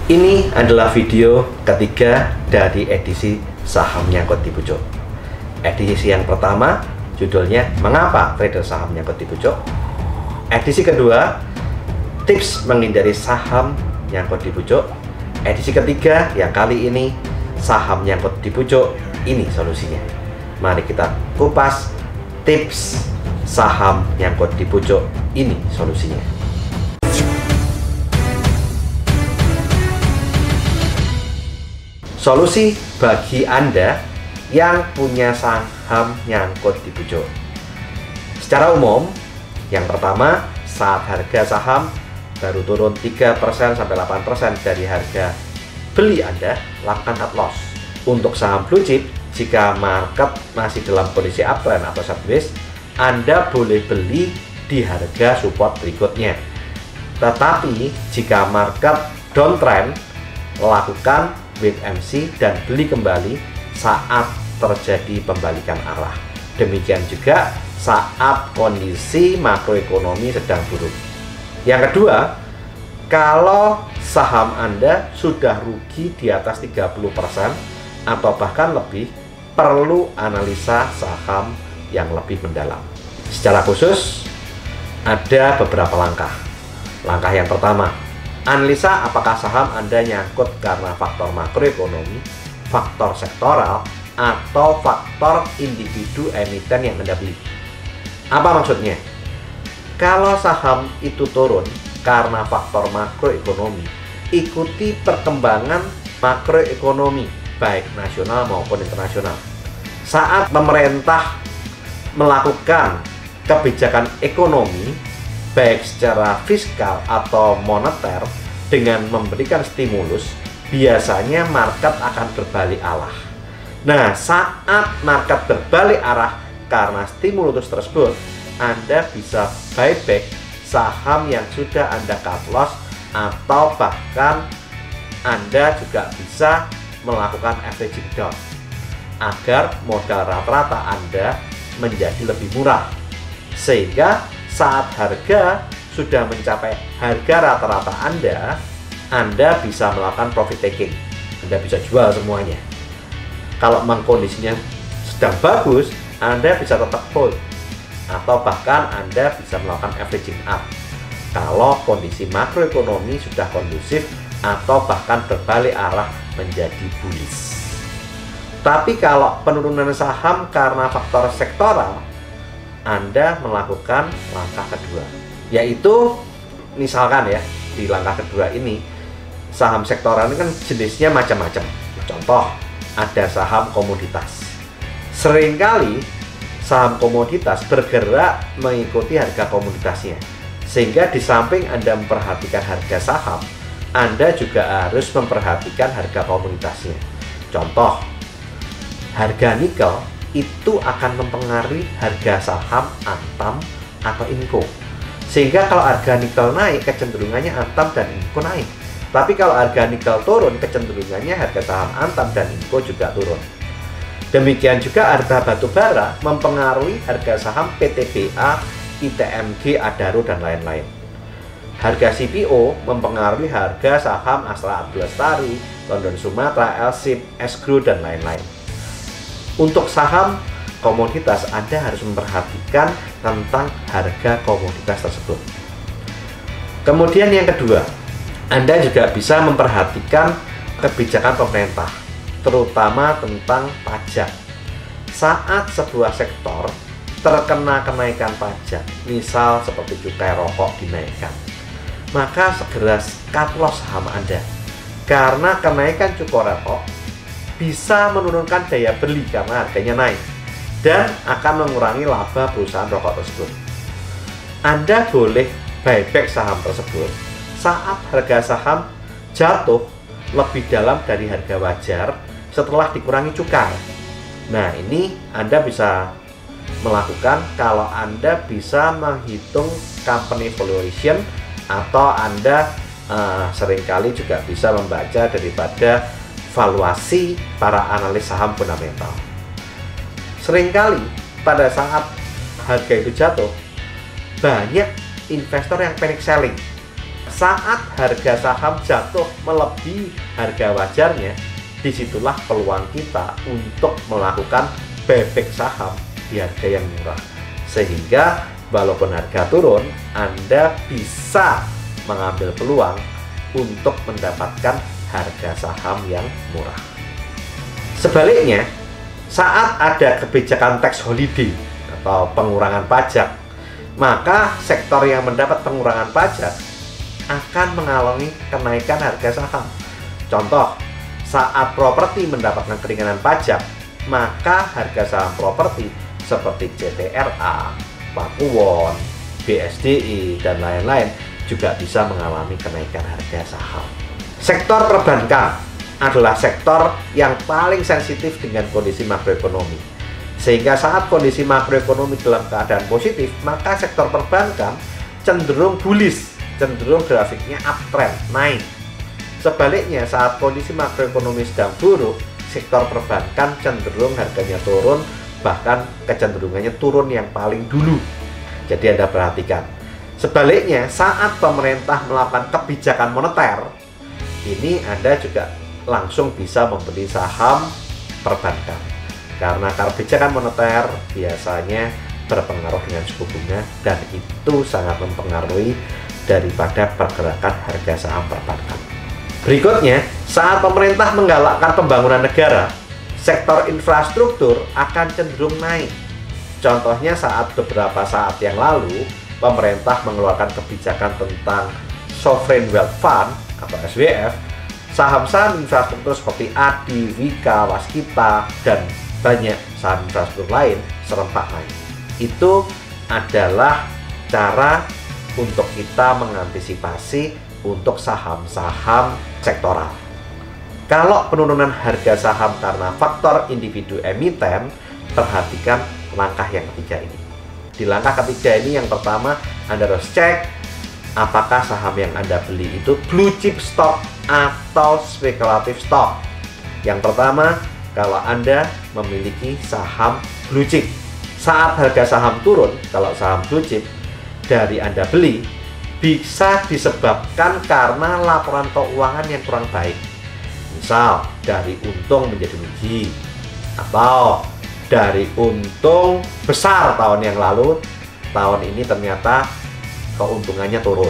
Ini adalah video ketiga dari edisi Saham Nyangkut di Pucuk. Edisi yang pertama judulnya Mengapa Trader Saham Nyangkut di Pucuk. Edisi kedua, tips menghindari saham nyangkut di pucuk. Edisi ketiga yang kali ini, saham nyangkut di pucuk, ini solusinya. Mari kita kupas tips saham nyangkut di pucuk, ini solusinya. Solusi bagi Anda yang punya saham nyangkut di pucuk. Secara umum, yang pertama, saat harga saham baru turun 3% sampai 8% dari harga beli Anda, lakukan cut loss. Untuk saham blue chip, jika market masih dalam kondisi uptrend atau sideways, Anda boleh beli di harga support berikutnya. Tetapi jika market downtrend, lakukan wait and see dan beli kembali saat terjadi pembalikan arah. Demikian juga saat kondisi makroekonomi sedang buruk. Yang kedua, kalau saham Anda sudah rugi di atas 30% atau bahkan lebih, perlu analisa saham yang lebih mendalam. Secara khusus, ada beberapa langkah. Langkah yang pertama, analisa apakah saham Anda nyangkut karena faktor makroekonomi, faktor sektoral, atau faktor individu emiten yang Anda beli. Apa maksudnya? Kalau saham itu turun karena faktor makroekonomi, ikuti perkembangan makroekonomi baik nasional maupun internasional. Saat pemerintah melakukan kebijakan ekonomi baik secara fiskal atau moneter dengan memberikan stimulus, biasanya market akan berbalik arah. Nah, saat market berbalik arah karena stimulus tersebut, Anda bisa buyback saham yang sudah Anda cut loss, atau bahkan Anda juga bisa melakukan averaging down agar modal rata-rata Anda menjadi lebih murah, sehingga saat harga sudah mencapai harga rata-rata Anda bisa melakukan profit taking. Anda bisa jual semuanya. Kalau memang kondisinya sedang bagus, Anda bisa tetap hold, atau bahkan Anda bisa melakukan averaging up kalau kondisi makroekonomi sudah kondusif atau bahkan berbalik arah menjadi bullish. Tapi kalau penurunan saham karena faktor sektoral, Anda melakukan langkah kedua, yaitu misalkan ya, di langkah kedua ini saham sektoral ini kan jenisnya macam-macam. Contoh, ada saham komoditas. Seringkali saham komoditas bergerak mengikuti harga komoditasnya, sehingga di samping Anda memperhatikan harga saham, Anda juga harus memperhatikan harga komoditasnya. Contoh, harga nikel itu akan mempengaruhi harga saham Antam atau Inco, sehingga kalau harga nikel naik, kecenderungannya Antam dan Inco naik. Tapi kalau harga nikel turun, kecenderungannya harga saham Antam dan Inco juga turun. Demikian juga harga batu bara mempengaruhi harga saham PTBA, ITMG, Adaro, dan lain-lain. Harga CPO mempengaruhi harga saham Astra Abdul Lestari, London Sumatra, Elsip, Escrew, dan lain-lain. Untuk saham komoditas, Anda harus memperhatikan tentang harga komoditas tersebut. Kemudian yang kedua, Anda juga bisa memperhatikan kebijakan pemerintah, terutama tentang pajak. Saat sebuah sektor terkena kenaikan pajak, misal seperti cukai rokok dinaikkan, maka segera cut loss saham Anda, karena kenaikan cukai rokok bisa menurunkan daya beli karena harganya naik dan akan mengurangi laba perusahaan rokok tersebut. Anda boleh buyback saham tersebut saat harga saham jatuh lebih dalam dari harga wajar setelah dikurangi cukai. Nah, ini Anda bisa melakukan kalau Anda bisa menghitung company valuation, atau Anda seringkali juga bisa membaca daripada valuasi para analis saham fundamental. Seringkali pada saat harga itu jatuh, banyak investor yang panic selling saat harga saham jatuh melebihi harga wajarnya, disitulah peluang kita untuk melakukan buyback saham di harga yang murah. Sehingga walaupun harga turun, Anda bisa mengambil peluang untuk mendapatkan harga saham yang murah. Sebaliknya, saat ada kebijakan tax holiday atau pengurangan pajak, maka sektor yang mendapat pengurangan pajak akan mengalami kenaikan harga saham. Contoh, saat properti mendapatkan keringanan pajak, maka harga saham properti seperti CTRA, Pakuwon, BSDI, dan lain-lain juga bisa mengalami kenaikan harga saham. Sektor perbankan adalah sektor yang paling sensitif dengan kondisi makroekonomi. Sehingga saat kondisi makroekonomi dalam keadaan positif, maka sektor perbankan cenderung bullish, cenderung grafiknya uptrend, naik. Sebaliknya, saat kondisi makroekonomi sedang buruk, sektor perbankan cenderung harganya turun, bahkan kecenderungannya turun yang paling dulu. Jadi Anda perhatikan. Sebaliknya, saat pemerintah melakukan kebijakan moneter, ini Anda juga langsung bisa membeli saham perbankan. Karena kebijakan moneter biasanya berpengaruh dengan suku bunga, dan itu sangat mempengaruhi daripada pergerakan harga saham perbankan. Berikutnya, saat pemerintah menggalakkan pembangunan negara, sektor infrastruktur akan cenderung naik. Contohnya saat beberapa saat yang lalu, pemerintah mengeluarkan kebijakan tentang Sovereign Wealth Fund atau SWF, saham-saham infrastruktur seperti ADI, Wika, Waskita, dan banyak saham infrastruktur lain serempak naik. Itu adalah cara untuk kita mengantisipasi untuk saham-saham sektoral. Kalau penurunan harga saham karena faktor individu emiten, perhatikan langkah yang ketiga ini. Di langkah ketiga ini, yang pertama, Anda harus cek apakah saham yang Anda beli itu blue chip stock atau spekulatif stock. Yang pertama, kalau Anda memiliki saham blue chip, saat harga saham turun, kalau saham blue chip dari Anda beli, bisa disebabkan karena laporan keuangan yang kurang baik. Misal, dari untung menjadi rugi, atau dari untung besar tahun yang lalu, tahun ini ternyata keuntungannya turun.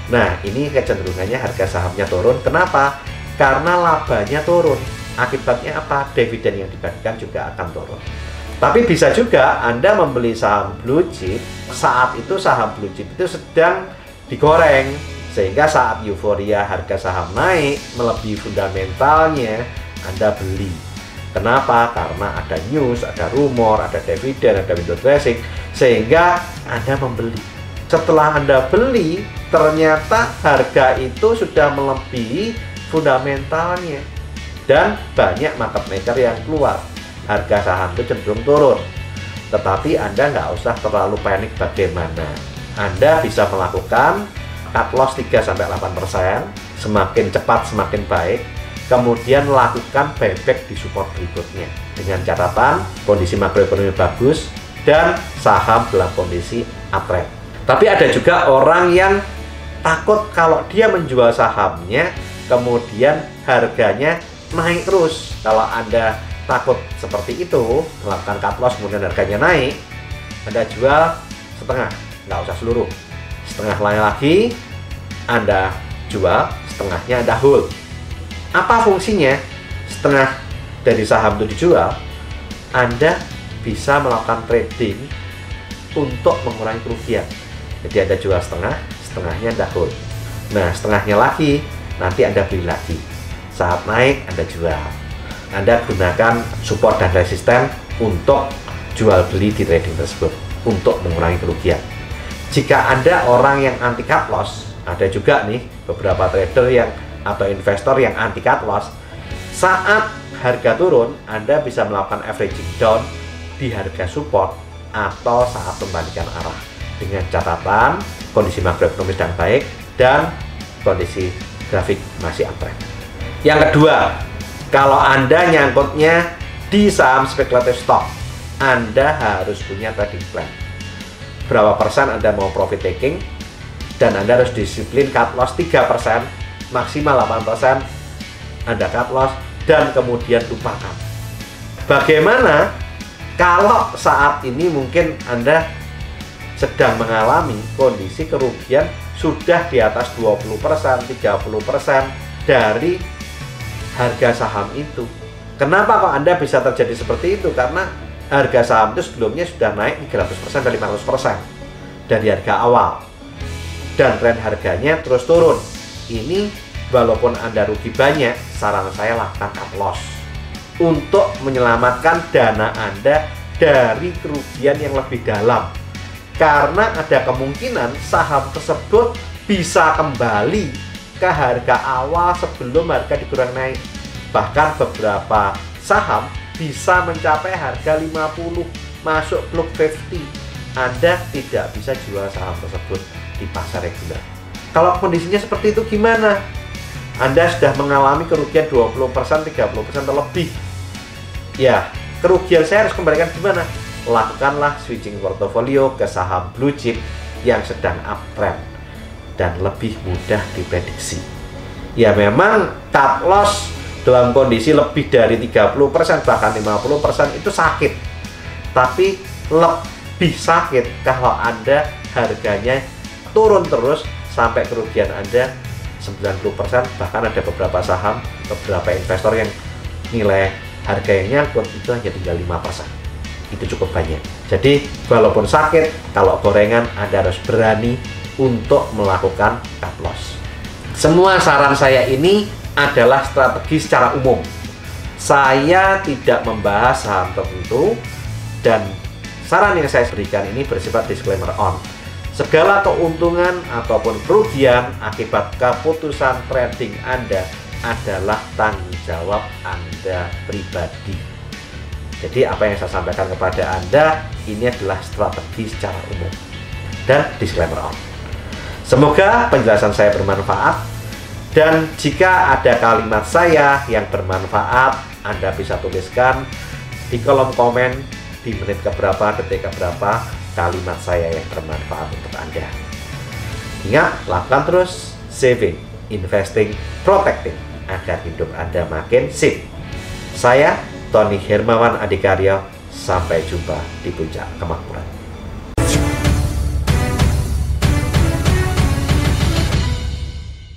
Nah, ini kecenderungannya harga sahamnya turun. Kenapa? Karena labanya turun. Akibatnya apa? Dividen yang dibagikan juga akan turun. Tapi bisa juga Anda membeli saham blue chip, saat itu saham blue chip itu sedang digoreng, sehingga saat euforia harga saham naik melebihi fundamentalnya, Anda beli. Kenapa? Karena ada news, ada rumor, ada dividen, ada window dressing, sehingga Anda membeli. Setelah Anda beli, ternyata harga itu sudah melebihi fundamentalnya, dan banyak market maker yang keluar. Harga saham itu cenderung turun. Tetapi Anda nggak usah terlalu panik. Bagaimana? Anda bisa melakukan cut loss 3-8%, semakin cepat semakin baik. Kemudian lakukan buyback di support berikutnya dengan catatan kondisi makroekonomi bagus dan saham dalam kondisi uptrend. Tapi ada juga orang yang takut kalau dia menjual sahamnya kemudian harganya naik terus. Kalau Anda takut seperti itu, melakukan cut loss kemudian harganya naik, Anda jual setengah, nggak usah seluruh. Setengah lagi Anda jual, setengahnya Anda hold. Apa fungsinya? Setengah dari saham itu dijual, Anda bisa melakukan trading untuk mengurangi kerugian. Jadi Anda jual setengah, setengahnya Anda hold. Nah, setengahnya lagi nanti Anda beli lagi. Saat naik Anda jual. Anda gunakan support dan resisten untuk jual beli di trading tersebut untuk mengurangi kerugian. Jika Anda orang yang anti cut loss, ada juga nih beberapa trader yang atau investor yang anti cut loss, saat harga turun Anda bisa melakukan averaging down di harga support atau saat membalikan arah, dengan catatan kondisi makroekonomi sedang baik dan kondisi grafik masih uptrend. Yang kedua, kalau Anda nyangkutnya di saham spekulatif stock, Anda harus punya trading plan. Berapa persen Anda mau profit taking, Dan Anda harus disiplin cut loss 3%, maksimal 8% Anda cut loss, dan kemudian lupakan. Bagaimana kalau saat ini mungkin Anda sedang mengalami kondisi kerugian sudah di atas 20%, 30% dari harga saham itu? Kenapa kok Anda bisa terjadi seperti itu? Karena harga saham itu sebelumnya sudah naik 300% dan 500% dari harga awal. Dan tren harganya terus turun. Ini walaupun Anda rugi banyak, saran saya lakukan cut loss untuk menyelamatkan dana Anda dari kerugian yang lebih dalam. Karena ada kemungkinan saham tersebut bisa kembali ke harga awal sebelum harga dikurangi naik. Bahkan beberapa saham bisa mencapai harga 50, masuk Block 50. Anda tidak bisa jual saham tersebut di pasar reguler. Kalau kondisinya seperti itu gimana? Anda sudah mengalami kerugian 20%, 30% terlebih. Ya, kerugian saya harus kembalikan gimana? Lakukanlah switching portofolio ke saham blue chip yang sedang uptrend dan lebih mudah diprediksi. Ya memang cut loss dalam kondisi lebih dari 30% bahkan 50% itu sakit. Tapi lebih sakit kalau Anda harganya turun terus sampai kerugian Anda 90%, bahkan ada beberapa saham, beberapa investor yang nilai harga yang nyangkut itu hanya tinggal 5%. Itu cukup banyak. Jadi walaupun sakit, kalau gorengan Anda harus berani untuk melakukan cut loss. Semua saran saya ini adalah strategi secara umum. Saya tidak membahas saham tertentu dan saran yang saya berikan ini bersifat disclaimer on. Segala keuntungan ataupun kerugian akibat keputusan trading Anda adalah tanggung jawab Anda pribadi. Jadi apa yang saya sampaikan kepada Anda ini adalah strategi secara umum dan disclaimer on. Semoga penjelasan saya bermanfaat, dan jika ada kalimat saya yang bermanfaat, Anda bisa tuliskan di kolom komen di menit keberapa, detik keberapa kalimat saya yang bermanfaat untuk Anda. Ingat, lakukan terus saving, investing, protecting agar hidup Anda makin sip. Saya Tony Hermawan Adikaryo, sampai jumpa di puncak kemakmuran.